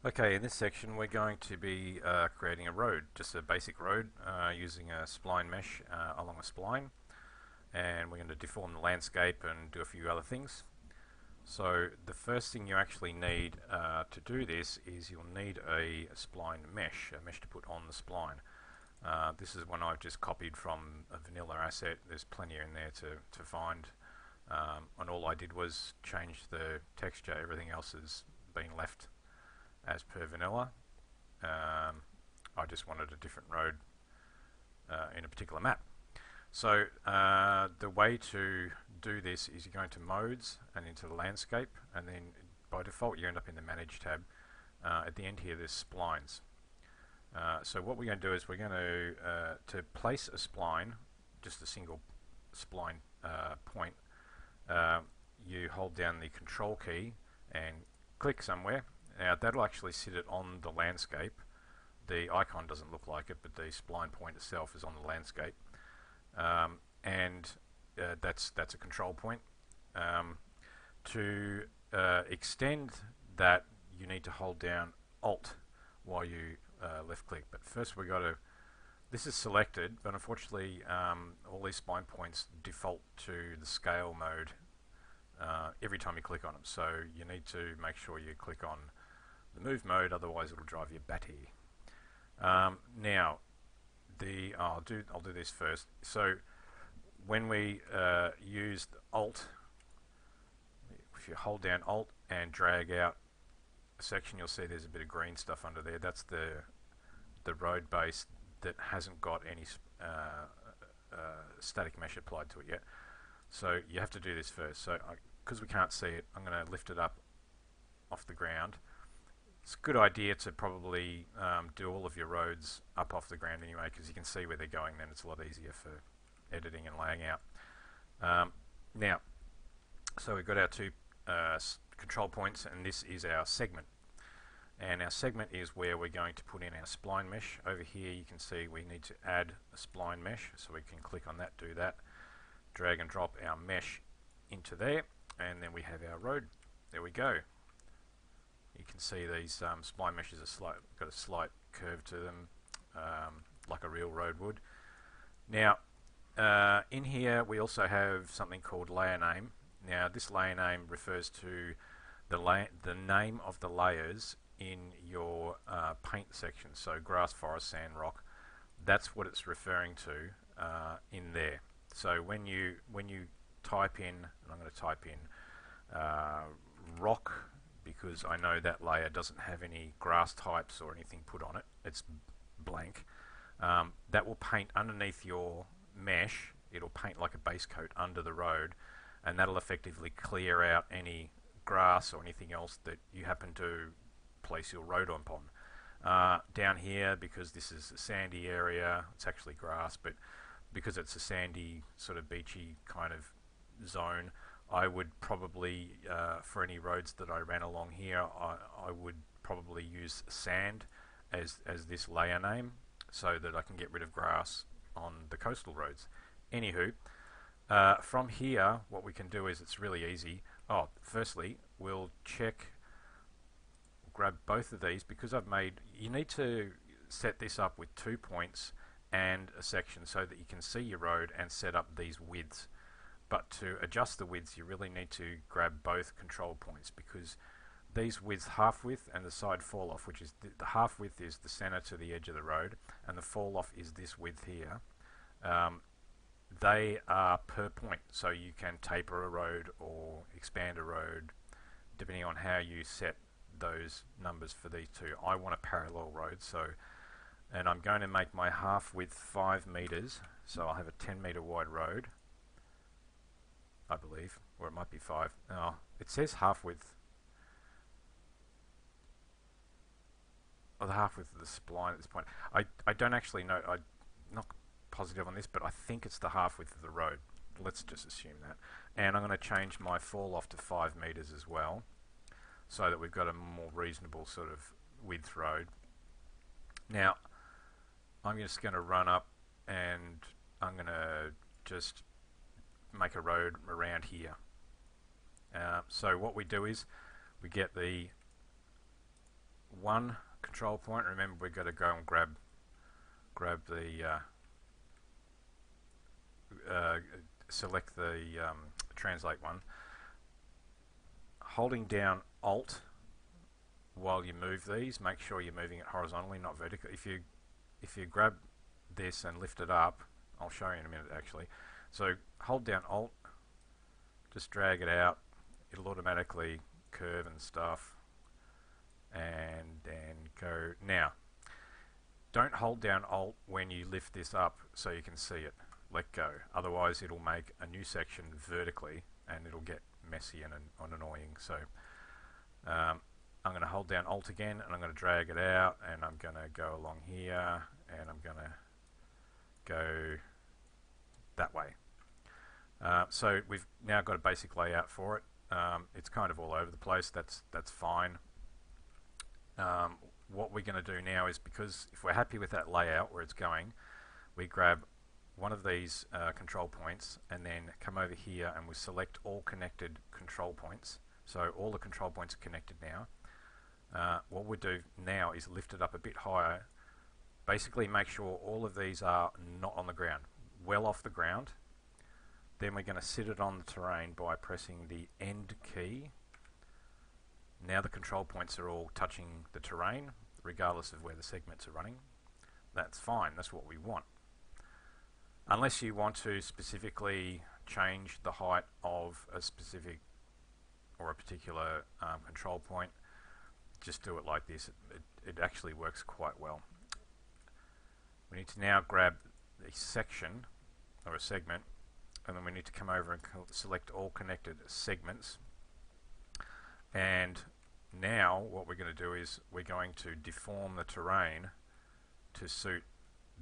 Okay, in this section we're going to be creating a road, just a basic road using a spline mesh along a spline, and we're going to deform the landscape and do a few other things. So the first thing you actually need to do this is you'll need a spline mesh, a mesh to put on the spline. This is one I've just copied from a vanilla asset. There's plenty in there to find, and all I did was change the texture. Everything else has been left as per vanilla. I just wanted a different road in a particular map. So the way to do this is you're going to modes and into the landscape, and then by default you end up in the manage tab. At the end here there's splines. So what we're going to do is we're going to place a spline, just a single spline point. You hold down the control key and click somewhere. Now that'll actually sit it on the landscape. The icon doesn't look like it, but the spline point itself is on the landscape, and that's a control point. To extend that, you need to hold down Alt while you left click. But first we got to. This is selected, but unfortunately all these spline points default to the scale mode every time you click on them. So you need to make sure you click on the move mode, otherwise it'll drive you batty. Now, I'll do this first. So when we use Alt, if you hold down Alt and drag out a section, you'll see there's a bit of green stuff under there. That's the road base that hasn't got any static mesh applied to it yet. So you have to do this first. So because we can't see it, I'm going to lift it up off the ground. It's a good idea to probably do all of your roads up off the ground anyway, because you can see where they're going. Then it's a lot easier for editing and laying out. Now, so we've got our two control points, and this is our segment. And our segment is where we're going to put in our spline mesh. Over here you can see we need to add a spline mesh, so we can click on that, do that, drag and drop our mesh into there, and then we have our road. There we go. You can see these spline meshes are got a slight curve to them, like a real road would. Now, in here we also have something called layer name. Now, this layer name refers to the name of the layers in your paint section. So grass, forest, sand, rock. That's what it's referring to in there. So when you type in, and I'm going to type in rock, because I know that layer doesn't have any grass types or anything put on it, it's blank. That will paint underneath your mesh. It'll paint like a base coat under the road, and that'll effectively clear out any grass or anything else that you happen to place your road upon. Down here, because this is a sandy area, it's actually grass, but because it's a sandy, sort of beachy kind of zone, I would probably, for any roads that I ran along here, I would probably use sand as this layer name, so that I can get rid of grass on the coastal roads. Anywho, from here, what we can do is, it's really easy. Firstly, we'll grab both of these, because you need to set this up with 2 points and a section so that you can see your road and set up these widths. But to adjust the widths, you really need to grab both control points, because these widths, half width and the side fall off, which is the half width is the center to the edge of the road, and the fall off is this width here. They are per point, so you can taper a road or expand a road depending on how you set those numbers for these two. I want a parallel road, and I'm going to make my half width 5 meters, so I'll have a 10-meter wide road, I believe, or it might be 5. Oh, it says half width. Oh, the half width of the spline at this point. I don't actually know. I'm not positive on this, but I think it's the half width of the road. Let's just assume that. And I'm going to change my fall off to 5 meters as well, so that we've got a more reasonable sort of width road. Now, I'm just going to run up, and I'm going to just make a road around here. So what we do is we get the one control point. Remember, we've got to go and grab the select the translate one. Holding down Alt while you move these, make sure you're moving it horizontally, not vertically. If you grab this and lift it up, I'll show you in a minute actually. So hold down Alt, just drag it out, it'll automatically curve and stuff, and then go. Now, don't hold down Alt when you lift this up so you can see it. Let go, otherwise it'll make a new section vertically and it'll get messy and annoying. So I'm going to hold down Alt again and I'm going to drag it out, and I'm going to go along here and I'm going to go that way. So we've now got a basic layout for it. It's kind of all over the place. That's fine. What we're going to do now is, because if we're happy with that layout where it's going, we grab one of these control points and then come over here and we select all connected control points. So all the control points are connected now. What we do now is lift it up a bit higher. Basically make sure all of these are not on the ground, well off the ground. Then we're going to sit it on the terrain by pressing the End key. Now the control points are all touching the terrain, regardless of where the segments are running. That's fine, that's what we want. Unless you want to specifically change the height of a specific or a particular control point, just do it like this. It actually works quite well. We need to now grab a section or a segment, and then we need to come over and select all connected segments. And now what we're going to do is we're going to deform the terrain to suit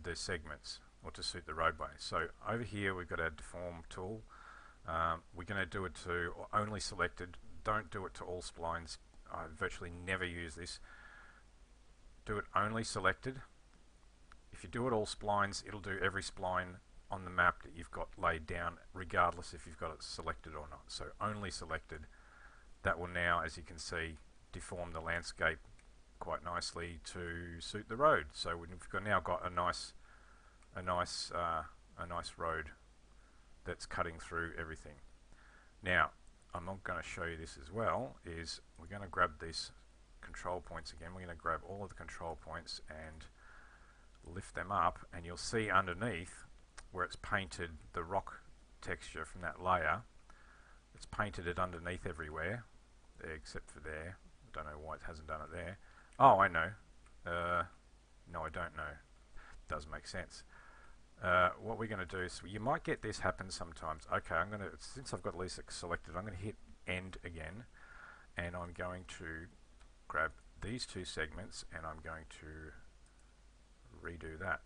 the segments, or to suit the roadway. So over here we've got our deform tool. We're going to do it to only selected. Don't do it to all splines. I virtually never use this. Do it only selected. If you do it all splines, it'll do every spline on the map that you've got laid down, regardless if you've got it selected or not. So only selected. That will now, as you can see, deform the landscape quite nicely to suit the road. So we've now got a nice road that's cutting through everything. Now, I'm not going to show you this as well. Is we're going to grab these control points again. We're going to grab all of the control points and lift them up, and you'll see underneath where it's painted the rock texture from that layer. It's painted it underneath everywhere, except for there. I don't know why it hasn't done it there. Oh, I know. No, I don't know. Does make sense. What we're going to do is, you might get this happen sometimes. Okay, I'm going to, since I've got Lisa selected, I'm going to hit End again, and I'm going to grab these two segments and I'm going to redo that.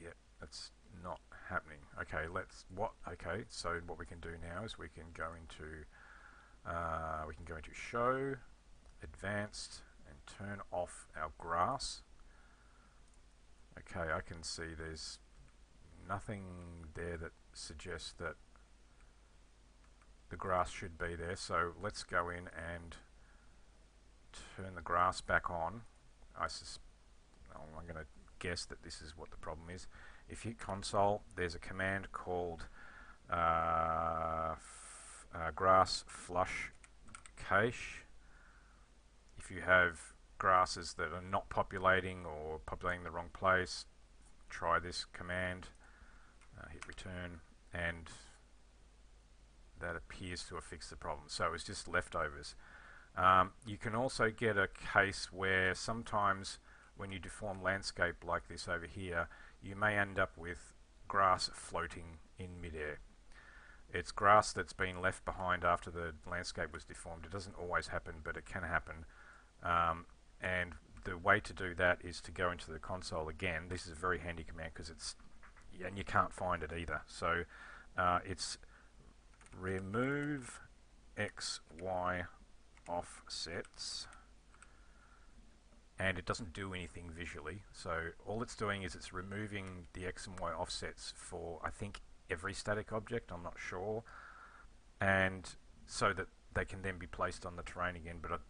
Yep, that's not happening. Okay, okay, so what we can do now is we can go into Show, Advanced, and turn off our grass. Okay, I can see there's nothing there that suggests that the grass should be there, so let's go in and turn the grass back on. I'm going to guess that this is what the problem is. If you hit console, there's a command called grass flush cache. If you have grasses that are not populating or populating the wrong place, try this command, hit return, and that appears to have fixed the problem. So it's just leftovers. You can also get a case where sometimes when you deform landscape like this over here, you may end up with grass floating in midair. It's grass that's been left behind after the landscape was deformed. It doesn't always happen, but it can happen. And the way to do that is to go into the console again. This is a very handy command because it's, and you can't find it either. So it's remove XY offsets, and it doesn't do anything visually. So all it's doing is it's removing the X and Y offsets for, I think, every static object, I'm not sure, and so that they can then be placed on the terrain again. But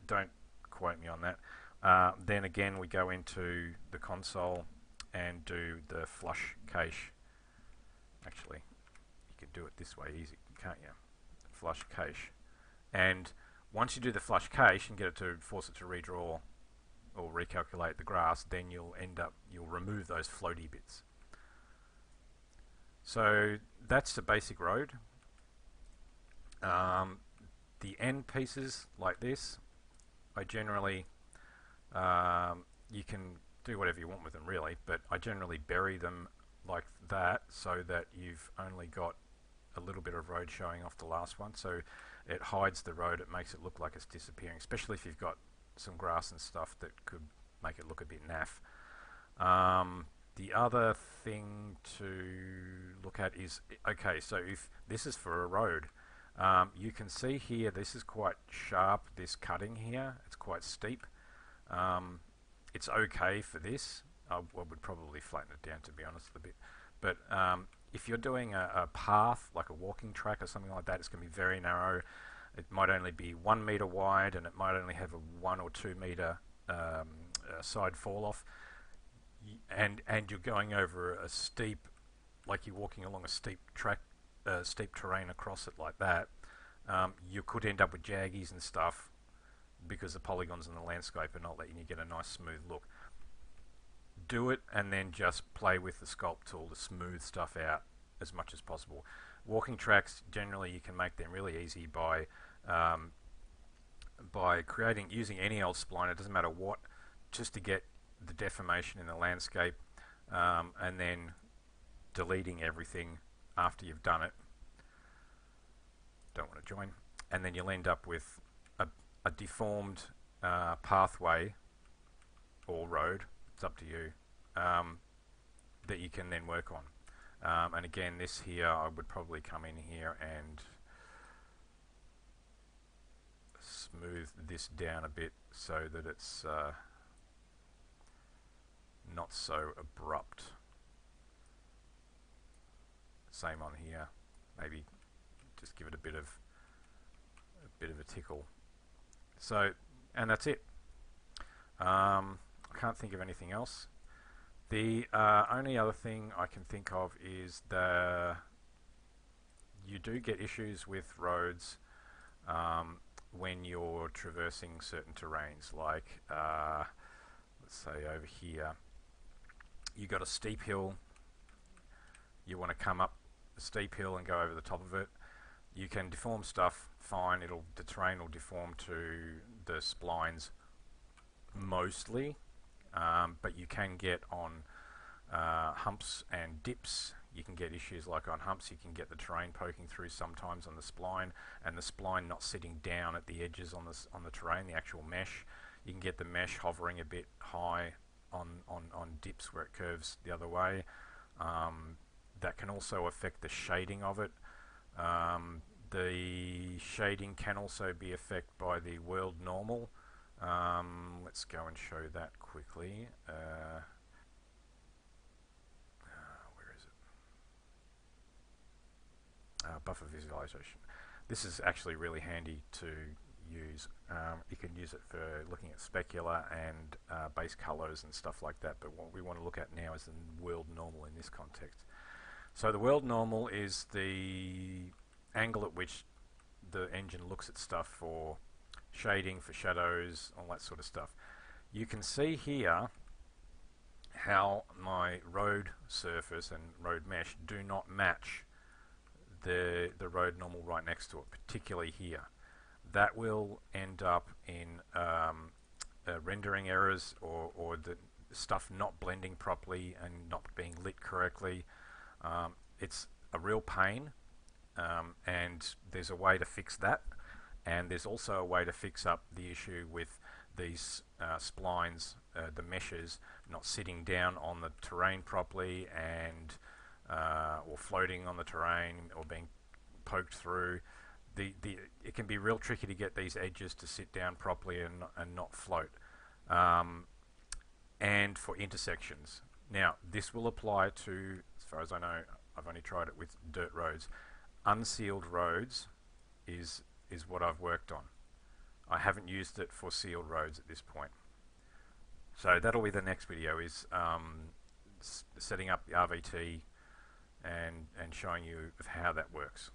don't quote me on that. Then again, we go into the console and do the flush cache. Actually, you could do it this way easy, can't you? Flush cache. And once you do the flush cache and get it to force it to redraw or recalculate the grass, then you'll remove those floaty bits. So that's the basic road. The end pieces like this, I generally, you can do whatever you want with them really, but I generally bury them like that so that you've only got a little bit of road showing off the last one. So it hides the road, it makes it look like it's disappearing, especially if you've got some grass and stuff that could make it look a bit naff. The other thing to look at is, okay, so if this is for a road, you can see here this is quite sharp, this cutting here, it's quite steep. It's okay for this. I would probably flatten it down, to be honest, a bit. But if you're doing a path, like a walking track or something like that, it's going to be very narrow. It might only be 1 meter wide, and it might only have a 1 or 2 meter side fall off. And you're going over a steep, like you're walking along a steep track, steep terrain across it like that. You could end up with jaggies and stuff because the polygons in the landscape are not letting you get a nice smooth look. Do it and then just play with the sculpt tool to smooth stuff out as much as possible. Walking tracks, generally you can make them really easy by using any old spline, it doesn't matter what, just to get the deformation in the landscape, and then deleting everything after you've done it. Don't want to join. And then you'll end up with a deformed pathway or road, it's up to you, that you can then work on. And again, this here, I would probably come in here and smooth this down a bit so that it's not so abrupt. Same on here. Maybe just give it a bit of a tickle. So, and that's it. I can't think of anything else. The only other thing I can think of is you do get issues with roads when you're traversing certain terrains, like let's say over here you got a steep hill, you want to come up the steep hill and go over the top of it. You can deform stuff fine, the terrain will deform to the splines mostly, but you can get on humps and dips. You can get issues like on humps, you can get the terrain poking through sometimes on the spline, and the spline not sitting down at the edges on the terrain, the actual mesh. You can get the mesh hovering a bit high on dips where it curves the other way. That can also affect the shading of it. The shading can also be affected by the world normal. Let's go and show that quickly. Where is it? Buffer visualization. This is actually really handy to use. You can use it for looking at specular and base colors and stuff like that, but what we want to look at now is the world normal in this context. So the world normal is the angle at which the engine looks at stuff for shading, for shadows, all that sort of stuff. You can see here how my road surface and road mesh do not match the road normal right next to it, particularly here. That will end up in rendering errors or the stuff not blending properly and not being lit correctly. It's a real pain, and there's a way to fix that, and there's also a way to fix up the issue with these splines, the meshes not sitting down on the terrain properly and or floating on the terrain or being poked through. It can be real tricky to get these edges to sit down properly and not float. And for intersections. Now, this will apply to, as far as I know, I've only tried it with dirt roads. Unsealed roads is what I've worked on. I haven't used it for sealed roads at this point. So that'll be the next video, is setting up the RVT and showing you how that works.